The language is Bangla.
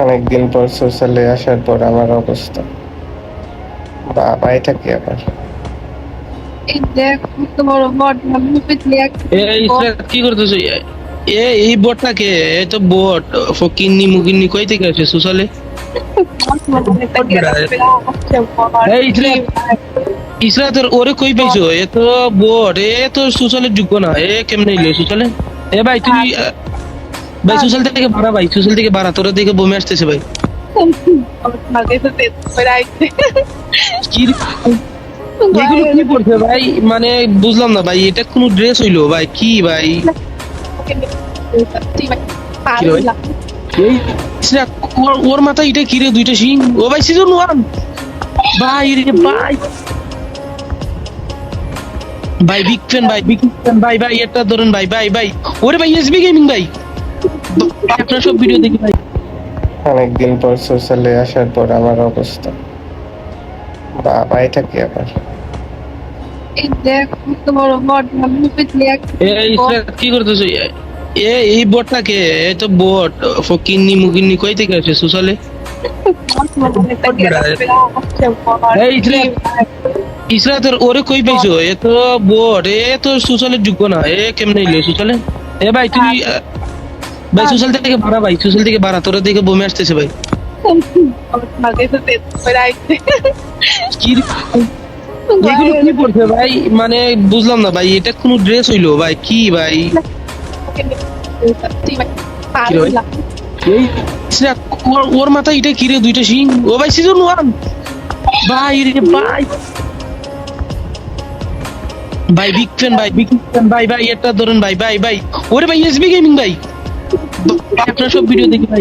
অনেকদিন পর সোশ্যালে আসার পর আমার অবস্থা বাবা, এটা কি আবার? এই দেখ কত বড় বট ভাবি দেখ এই ইসরাত কি করতেছ? এই বটটা কে? এ তো বট ফকিন্নি মুকিন্নি কই থেকে আসে সুসালে? এই ইসরাত, ইসরাত ওরে কই পাইছো? এ তো বট, এ তো সুসালের যোগ্য না। এ কেমনে এলো সুসালে? এ ভাই তুই ভাই সুসাল থেকে বাড়া, ভাই সুসাল থেকে বাড়া, তোরা দেখে বমি আসতেছে ভাই। কি রে? এগুলো কি পড়ছে ভাই? মানে বুঝলাম না ভাই, এটা কোনো ড্রেস হইলো ভাই? কি ভাই? কি রে ভাই? এই ইসরাত, ওর মাথা এটা কি রে? দুইটা শিং? ও ভাই সিজন ওয়ান ভাই রে ভাই। ভাই বিগ ফ্যান, ভাই বিগ ফ্যান, ভাই ভাই এটা ধরেন ভাই, ভাই ভাই ওরে ভাই এসবি গেমিং ভাই, আপনার সব ভিডিও দেখি ভাই। অনেকদিন পর সোশ্যালে আসার পর আমার অবস্থা বাবা, এটা কি আবার? এই দেখ কত বড় বট ভাবি দেখ এই ইসরাত কি করতেছ? এই বটটা কে? এ তো বট ফকিন্নি মুকিন্নি কই থেকে আসে সুসালে? এই ইসরাত, ইসরাত ওরে কই পাইছো? এ তো বট, এ তো সুসালের যোগ্য না। এ কেমনে এলো সুসালে? এ ভাই তুই ভাই সুসাল থেকে বাড়া, ভাই সুসাল থেকে বাড়া, তোরা দেখে বমি আসতেছে ভাই। কি রে? এগুলো কি পড়ছে ভাই? মানে বুঝলাম না ভাই, এটা কোনো ড্রেস হইলো ভাই? কি ভাই? কি রে ভাই? এই ইসরাত, ওর মাথা এটা কি রে? দুইটা শিং? ও ভাই সিজন ওয়ান ভাই রে ভাই। ভাই বিগ ফ্যান, ভাই বিগ ফ্যান, ভাই ভাই এটা ধরেন ভাই, ভাই ভাই ওরে ভাই এসবি গেমিং ভাই, আপনার সব ভিডিও দেখি ভাই।